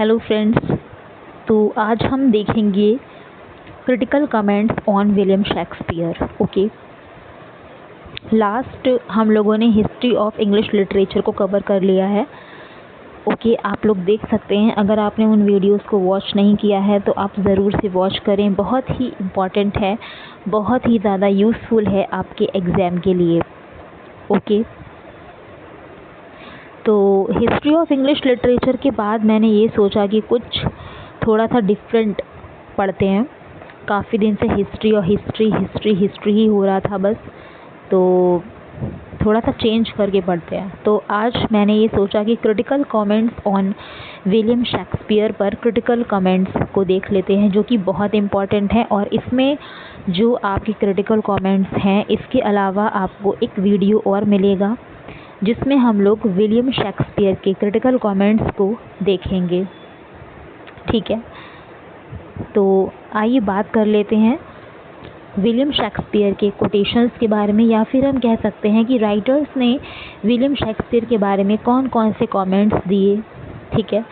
Hello friends. तो आज हम देखेंगे critical comments on William Shakespeare. Okay, last हम लोगों ने हिस्ट्री ऑफ इंग्लिश लिटरेचर को कवर कर लिया है। ओके, आप लोग देख सकते हैं। अगर आपने उन वीडियोस को वॉच नहीं किया है तो आप ज़रूर से वॉच करें। बहुत ही इम्पॉर्टेंट है, बहुत ही ज़्यादा यूज़फुल है आपके एग्ज़ाम के लिए। ओके, तो हिस्ट्री ऑफ इंग्लिश लिटरेचर के बाद मैंने ये सोचा कि कुछ थोड़ा सा डिफरेंट पढ़ते हैं। काफ़ी दिन से हिस्ट्री और हिस्ट्री ही हो रहा था बस, तो थोड़ा सा चेंज करके पढ़ते हैं। तो आज मैंने ये सोचा कि critical comments on William Shakespeare पर क्रिटिकल कमेंट्स को देख लेते हैं, जो कि बहुत इम्पॉर्टेंट है। और इसमें जो आपके क्रिटिकल कमेंट्स हैं, इसके अलावा आपको एक वीडियो और मिलेगा जिसमें हम लोग विलियम शेक्सपियर के क्रिटिकल कमेंट्स को देखेंगे। ठीक है, तो आइए बात कर लेते हैं विलियम शेक्सपियर के कोटेशंस के बारे में, या फिर हम कह सकते हैं कि राइटर्स ने विलियम शेक्सपियर के बारे में कौन कौन से कमेंट्स दिए। ठीक है,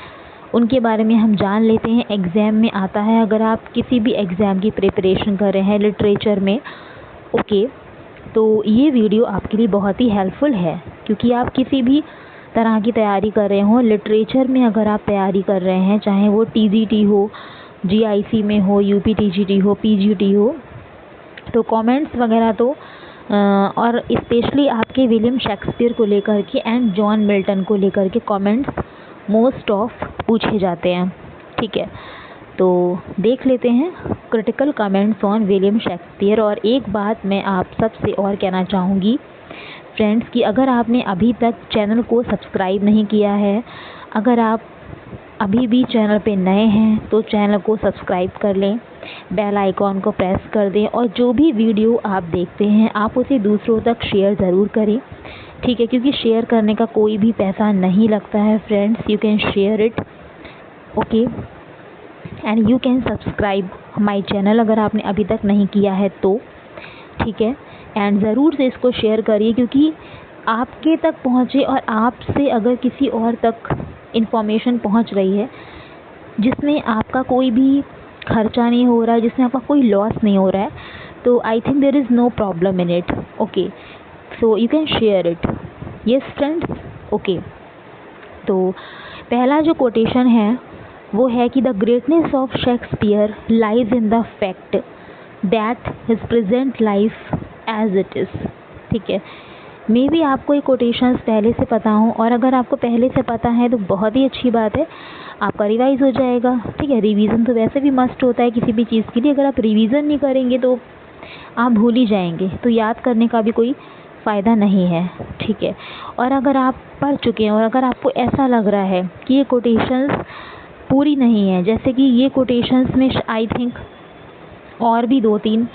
उनके बारे में हम जान लेते हैं। एग्ज़ाम में आता है, अगर आप किसी भी एग्ज़ाम की प्रिपरेशन कर रहे हैं लिटरेचर में, ओके, तो ये वीडियो आपके लिए बहुत ही हेल्पफुल है, क्योंकि आप किसी भी तरह की तैयारी कर रहे हो लिटरेचर में, अगर आप तैयारी कर रहे हैं, चाहे वो टीजीटी हो, जीआईसी में हो, यूपीटीजीटी हो, पीजीटी हो, तो कमेंट्स वगैरह तो और स्पेशली आपके विलियम शेक्सपियर को लेकर के एंड जॉन मिल्टन को लेकर के कमेंट्स मोस्ट ऑफ पूछे जाते हैं। ठीक है, तो देख लेते हैं critical comments on William Shakespeare. और एक बात मैं आप सबसे और कहना चाहूँगी फ्रेंड्स, कि अगर आपने अभी तक चैनल को सब्सक्राइब नहीं किया है, अगर आप अभी भी चैनल पे नए हैं तो चैनल को सब्सक्राइब कर लें, बेल आइकॉन को प्रेस कर दें, और जो भी वीडियो आप देखते हैं आप उसे दूसरों तक शेयर ज़रूर करें। ठीक है, क्योंकि शेयर करने का कोई भी पैसा नहीं लगता है friends. You can share it, okay, and you can subscribe my channel अगर आपने अभी तक नहीं किया है तो। ठीक है, एंड ज़रूर से इसको शेयर करिए, क्योंकि आपके तक पहुँचे और आपसे अगर किसी और तक इन्फॉर्मेशन पहुँच रही है जिसमें आपका कोई भी खर्चा नहीं हो रहा है, जिसमें आपका कोई लॉस नहीं हो रहा है, तो I think there is no problem in it. Okay, so you can share it. Yes friends, okay. तो पहला जो कोटेशन है वो है कि the greatness of Shakespeare lies in the fact that his present life as it is. ठीक है, may be आपको ये कोटेशंस पहले से पता हो, और अगर आपको पहले से पता है तो बहुत ही अच्छी बात है, आपका रिवाइज हो जाएगा। ठीक है, रिवीजन तो वैसे भी मस्ट होता है किसी भी चीज़ के लिए। अगर आप रिवीजन नहीं करेंगे तो आप भूल ही जाएंगे, तो याद करने का भी कोई फ़ायदा नहीं है। ठीक है, और अगर आप पढ़ चुके हैं और अगर आपको ऐसा लग रहा है कि ये कोटेशंस पूरी नहीं है, जैसे कि ये कोटेशंस में आई थिंक और भी 2-3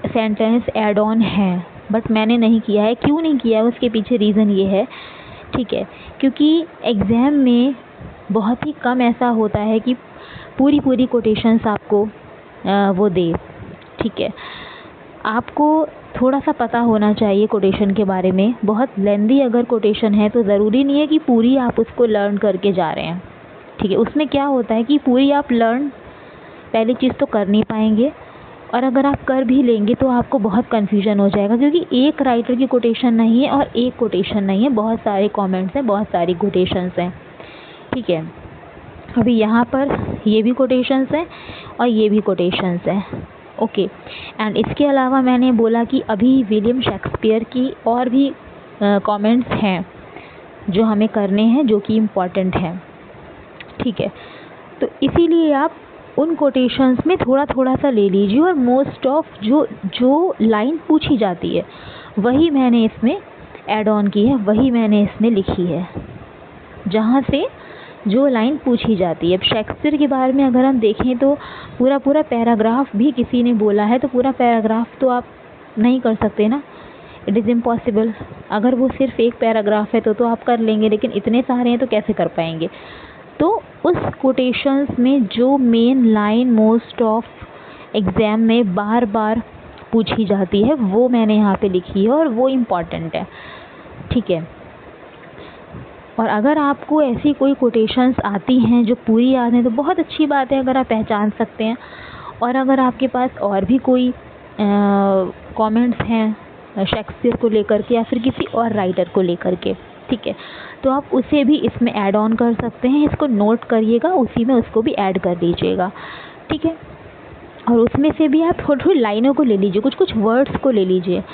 सेंटेंस ऐड ऑन हैं, बट मैंने नहीं किया है। क्यों नहीं किया है उसके पीछे रीज़न ये है, ठीक है, क्योंकि एग्ज़ाम में बहुत ही कम ऐसा होता है कि पूरी कोटेशंस आपको वो दे। ठीक है, आपको थोड़ा सा पता होना चाहिए कोटेशन के बारे में। बहुत लेंदी अगर कोटेशन है तो ज़रूरी नहीं है कि पूरी आप उसको लर्न करके जा रहे हैं। ठीक है, उसमें क्या होता है कि पूरी आप लर्न पहली चीज़ तो कर नहीं पाएंगे, और अगर आप कर भी लेंगे तो आपको बहुत कन्फ्यूजन हो जाएगा, क्योंकि एक राइटर की कोटेशन नहीं है और एक कोटेशन नहीं है, बहुत सारे कमेंट्स हैं, बहुत सारी कोटेशंस हैं। ठीक है, अभी यहाँ पर ये भी कोटेशंस हैं और ये भी कोटेशंस हैं। ओके, एंड इसके अलावा मैंने बोला कि अभी विलियम शेक्सपियर की और भी कमेंट्स हैं जो हमें करने हैं, जो कि इम्पॉर्टेंट हैं। ठीक है, तो इसीलिए आप उन कोटेशंस में थोड़ा सा ले लीजिए, और मोस्ट ऑफ जो लाइन पूछी जाती है वही मैंने इसमें ऐड ऑन की है, वही मैंने इसमें लिखी है, जहाँ से जो लाइन पूछी जाती है। अब शेक्सपियर के बारे में अगर हम देखें तो पूरा पैराग्राफ भी किसी ने बोला है तो पूरा पैराग्राफ तो आप नहीं कर सकते ना, इट इज़ इम्पॉसिबल। अगर वो सिर्फ एक पैराग्राफ है तो आप कर लेंगे, लेकिन इतने सारे हैं तो कैसे कर पाएंगे। तो उस कोटेशंस में जो main line most of exam में बार बार पूछी जाती है वो मैंने यहाँ पे लिखी है, और वो इम्पॉर्टेंट है। ठीक है, और अगर आपको ऐसी कोई कोटेशंस आती हैं जो पूरी याद हैं तो बहुत अच्छी बात है अगर आप पहचान सकते हैं। और अगर आपके पास और भी कोई कमेंट्स हैं शेक्सपियर को लेकर के या फिर किसी और राइटर को लेकर के, ठीक है, तो आप उसे भी इसमें ऐड ऑन कर सकते हैं। इसको नोट करिएगा, उसी में उसको भी ऐड कर दीजिएगा, ठीक है। और उसमें से भी आप थोड़ी थोड़ी लाइनों को ले लीजिए, कुछ कुछ वर्ड्स को ले लीजिए।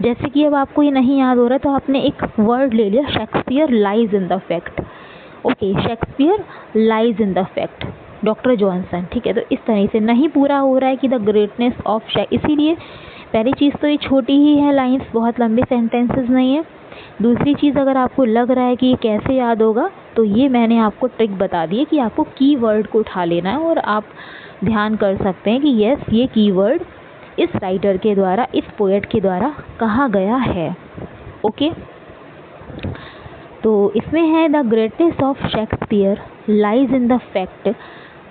जैसे कि अब आपको ये नहीं याद हो रहा तो आपने एक वर्ड ले लिया, Shakespeare lies in the fact. Okay, Shakespeare lies in the fact, doctor Johnson, ठीक है। तो इस तरह से नहीं पूरा हो रहा है कि द ग्रेटनेस ऑफ इसीलिए पहली चीज़ तो ये छोटी ही है लाइन्स, बहुत लंबे सेंटेंसेस नहीं है। दूसरी चीज़, अगर आपको लग रहा है कि ये कैसे याद होगा तो ये मैंने आपको ट्रिक बता दी है कि आपको कीवर्ड को उठा लेना है और आप ध्यान कर सकते हैं कि यस, ये कीवर्ड इस राइटर के द्वारा, इस पोएट के द्वारा कहा गया है। ओके, तो इसमें है the greatness of Shakespeare lies in the fact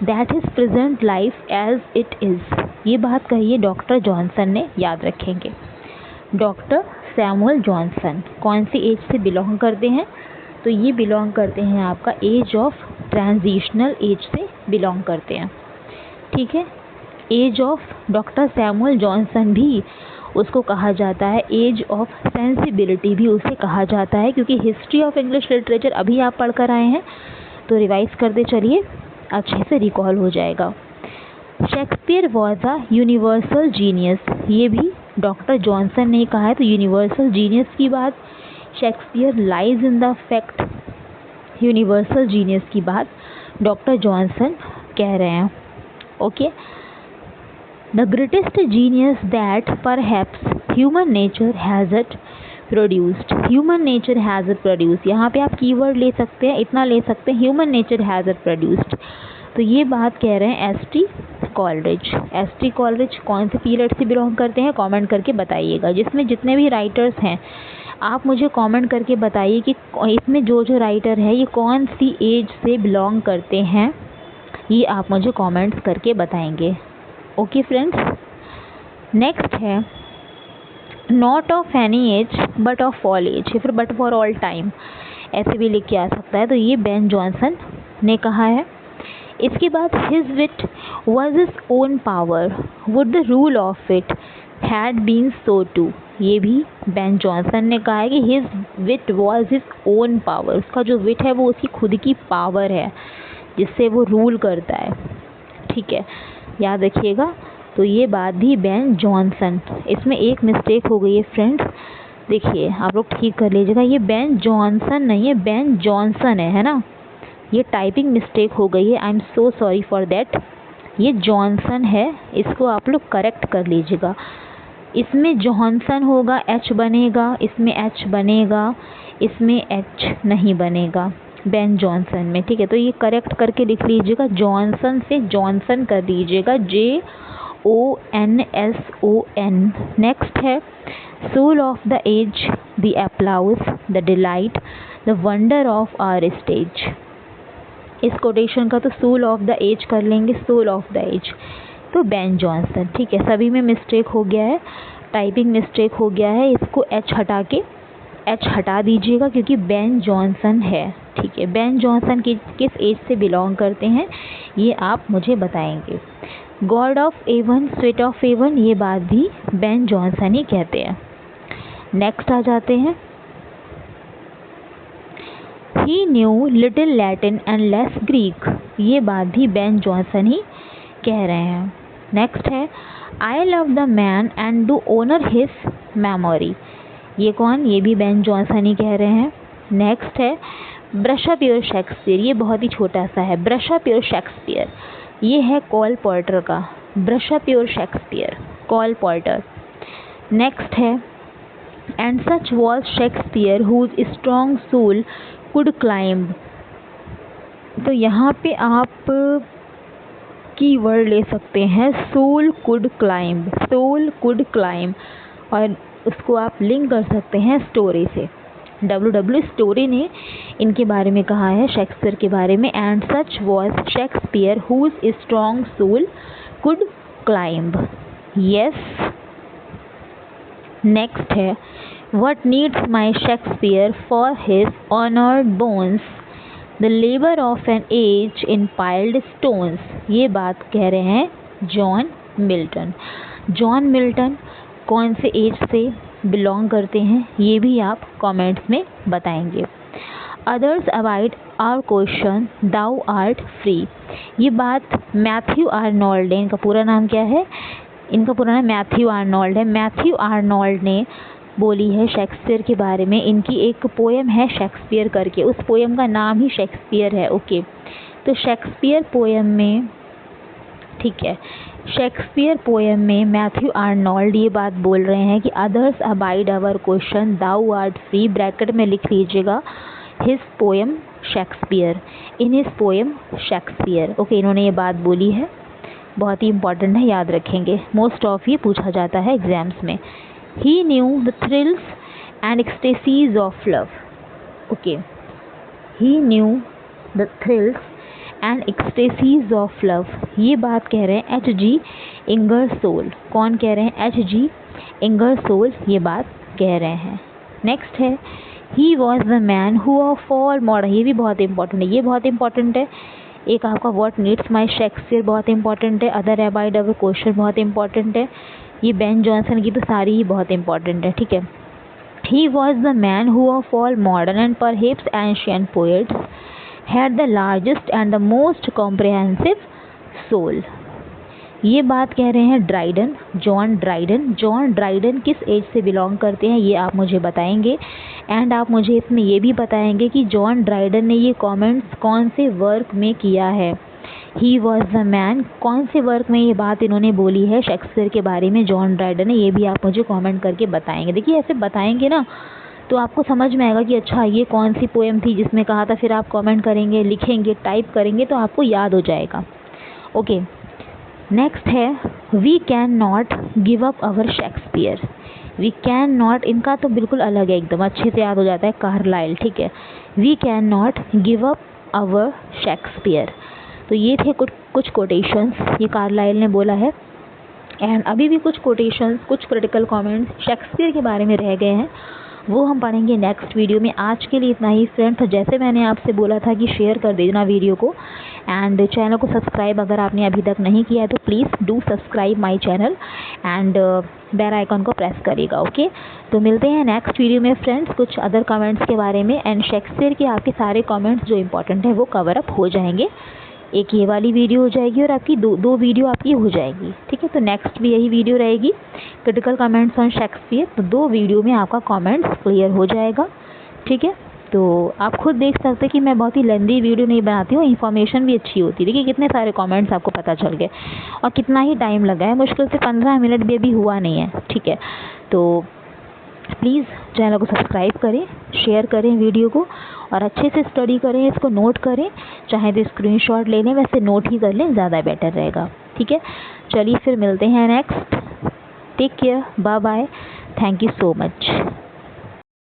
that his present life as it is. ये बात कही है डॉक्टर जॉनसन ने, याद रखेंगे। डॉक्टर सैमुअल जॉनसन कौन सी एज से बिलोंग करते हैं? तो ये बिलोंग करते हैं आपका एज ऑफ ट्रांजिशनल एज से बिलोंग करते हैं, ठीक है। Age of doctor Samuel Johnson भी उसको कहा जाता है, एज ऑफ सेंसिबिलिटी भी उसे कहा जाता है, क्योंकि हिस्ट्री ऑफ इंग्लिश लिटरेचर अभी आप पढ़ कर आए हैं तो रिवाइज करते चलिए, अच्छे से रिकॉल हो जाएगा। Shakespeare was a universal genius, ये भी डॉक्टर जॉनसन ने कहा है। तो यूनिवर्सल जीनियस की बात, Shakespeare lies in the fact, universal genius की बात डॉक्टर जॉनसन कह रहे हैं। Okay, the greatest genius that perhaps human nature has it produced, human nature has it produced, यहाँ पे आप कीवर्ड ले सकते हैं, इतना ले सकते हैं, human nature has it produced. तो ये बात कह रहे हैं एस.टी. कॉलरिज। एस.टी. कॉलरिज कौन से पीरियड से बिलोंग करते हैं, कमेंट करके बताइएगा। जिसमें जितने भी राइटर्स हैं आप मुझे कमेंट करके बताइए कि इसमें जो जो राइटर है ये कौन सी एज से बिलोंग करते हैं, ये आप मुझे कमेंट्स करके बताएंगे। ओके फ्रेंड्स, नेक्स्ट है not of any age but of all age, या फिर बट फॉर ऑल टाइम, ऐसे भी लिख के आ सकता है। तो ये बेन जॉनसन ने कहा है। इसके बाद his wit was his own power would the rule of it had been so too, ये भी बेन जॉनसन ने कहा है कि his wit was his own power, उसका जो विट है वो उसकी खुद की पावर है जिससे वो रूल करता है, ठीक है, याद रखिएगा। तो ये बात भी बेन जॉनसन, इसमें एक मिस्टेक हो गई है फ्रेंड्स, देखिए आप लोग ठीक कर लीजिएगा, ये बेन जॉनसन नहीं है, बेन जॉनसन है ना, ये टाइपिंग मिस्टेक हो गई है, I am so sorry for that. ये जॉनसन है, इसको आप लोग करेक्ट कर लीजिएगा। इसमें जॉनसन होगा, एच बनेगा, इसमें एच बनेगा, इसमें एच नहीं बनेगा बेन जॉनसन में, ठीक है। तो ये करेक्ट करके लिख लीजिएगा, जॉनसन से जॉनसन कर दीजिएगा, JONSON। नेक्स्ट है soul of the age, the applause, the delight, the wonder of our stage. इस कोटेशन का तो सोल ऑफ द एज कर लेंगे, सोल ऑफ द एज, तो बेन जॉनसन, ठीक है। सभी में मिस्टेक हो गया है, टाइपिंग मिस्टेक हो गया है, इसको एच हटा के एच हटा दीजिएगा क्योंकि बेन जॉनसन है, ठीक है। बेन जॉनसन किस एज से बिलोंग करते हैं ये आप मुझे बताएंगे। God of Avon, sweet of Avon, ये बात भी बेन जॉनसन ही कहते हैं। नेक्स्ट आ जाते हैं, he knew little Latin and less Greek, ये बात भी बेन जॉनसन ही कह रहे हैं। नेक्स्ट है I love the man and do honour his memory, ये कौन, ये भी बेन जॉनसन ही कह रहे हैं। नेक्स्ट है ब्रश अप योर शेक्सपियर, ये बहुत ही छोटा सा है, ब्रश अप योर शेक्सपियर, ये है कॉल पोर्टर का, brush up your Shakespeare, Cole Porter. Next है and such was Shakespeare whose strong soul could climb, तो यहाँ पे आप की वर्ड ले सकते हैं soul could climb, soul could climb, और उसको आप लिंक कर सकते हैं स्टोरी से। W स्टोरी ने इनके बारे में कहा है, शेक्सपियर के बारे में, and such was Shakespeare whose strong soul could climb, yes. Next है What needs my Shakespeare for his honored bones? The labor of an age in piled stones. ये बात कह रहे हैं जॉन मिल्टन। जॉन मिल्टन कौन से as से belong करते हैं ये भी आप कमेंट्स में बताएंगे। Others avoid our question thou art free. ये बात मैथ्यू आर्नोल्ड ने, इनका पूरा नाम क्या है? इनका पूरा नाम मैथ्यू आर्नोल्ड है। मैथ्यू आर्नोल्ड ने बोली है शेक्सपियर के बारे में। इनकी एक पोएम है शेक्सपियर करके, उस पोएम का नाम ही शेक्सपियर है। ओके, तो शेक्सपियर पोएम में, ठीक है, शेक्सपियर पोएम में मैथ्यू आर्नोल्ड ये बात बोल रहे हैं कि others abide our question thou art free, bracket में लिख लीजिएगा his poem Shakespeare, in his poem Shakespeare. Okay, इन्होंने ये बात बोली है, बहुत ही इंपॉर्टेंट है, याद रखेंगे। मोस्ट ऑफ ये पूछा जाता है एग्जाम्स में। He knew the thrills and ecstasies of love. Okay, he knew the thrills and ecstasies of love. ये बात कह रहे हैं H.G. इंगरसोल। कौन कह रहे हैं? H.G. इंगरसोल ये बात कह रहे हैं। नेक्स्ट है He was the man who of all modern। ये भी बहुत इंपॉर्टेंट है, ये बहुत इंपॉर्टेंट है। एक आपका What needs my Shakespeare बहुत इंपॉर्टेंट है। अदर अबाइड अवर क्वेश्चन बहुत इंपॉर्टेंट है। ये बेन जॉनसन की तो सारी ही बहुत इंपॉर्टेंट है, ठीक है। He was the man who of all modern and perhaps ancient poets had the largest and the most comprehensive soul. ये बात कह रहे हैं Dryden, John Dryden. John Dryden किस एज से बिलोंग करते हैं ये आप मुझे बताएंगे। एंड आप मुझे इसमें ये भी बताएंगे कि जॉन ड्राइडन ने ये कमेंट्स कौन से वर्क में किया है। ही वॉज द मैन, कौन से वर्क में ये बात इन्होंने बोली है शेक्सपियर के बारे में जॉन ड्राइडन ने, ये भी आप मुझे कमेंट करके बताएंगे। देखिए ऐसे बताएंगे ना तो आपको समझ में आएगा कि अच्छा ये कौन सी पोएम थी जिसमें कहा था, फिर आप कमेंट करेंगे, लिखेंगे, टाइप करेंगे तो आपको याद हो जाएगा। ओके, नेक्स्ट है we can not give up our Shakespeare. We can not, इनका तो बिल्कुल अलग है, एकदम अच्छे से याद हो जाता है, कार्लाइल, ठीक है। We can not give up our Shakespeare. तो ये थे कुछ कोटेशंस, ये कार्लाइल ने बोला है। एंड अभी भी कुछ कोटेशंस, कुछ क्रिटिकल कमेंट्स शेक्सपियर के बारे में रह गए हैं, वो हम पढ़ेंगे नेक्स्ट वीडियो में। आज के लिए इतना ही फ्रेंड्स। तो जैसे मैंने आपसे बोला था कि शेयर कर देना वीडियो को, एंड चैनल को सब्सक्राइब अगर आपने अभी तक नहीं किया है तो please do subscribe my channel and bell icon को प्रेस करिएगा। ओके, तो मिलते हैं नेक्स्ट वीडियो में फ्रेंड्स, कुछ अदर कमेंट्स के बारे में। एंड शेक्सपियर के आपके सारे कमेंट्स जो इंपॉर्टेंट है वो कवर अप हो जाएंगे। एक ये वाली वीडियो हो जाएगी और आपकी दो वीडियो आपकी हो जाएगी, ठीक है। तो नेक्स्ट भी यही वीडियो रहेगी, क्रिटिकल कमेंट्स ऑन शेक्सपियर। तो 2 वीडियो में आपका कमेंट्स क्लियर हो जाएगा, ठीक है। तो आप खुद देख सकते हैं कि मैं बहुत ही लेंदी वीडियो नहीं बनाती हूँ, इन्फॉर्मेशन भी अच्छी होती है। देखिए कितने सारे कमेंट्स आपको पता चल गए और कितना ही टाइम लगा है, मुश्किल से 15 मिनट भी अभी हुआ नहीं है, ठीक है। तो प्लीज़ चैनल को सब्सक्राइब करें, शेयर करें वीडियो को और अच्छे से स्टडी करें, इसको नोट करें, चाहे तो स्क्रीनशॉट ले लें, वैसे नोट ही कर लें, ज़्यादा बेटर रहेगा, ठीक है। चलिए फिर मिलते हैं next. Take care, bye bye, thank you so much.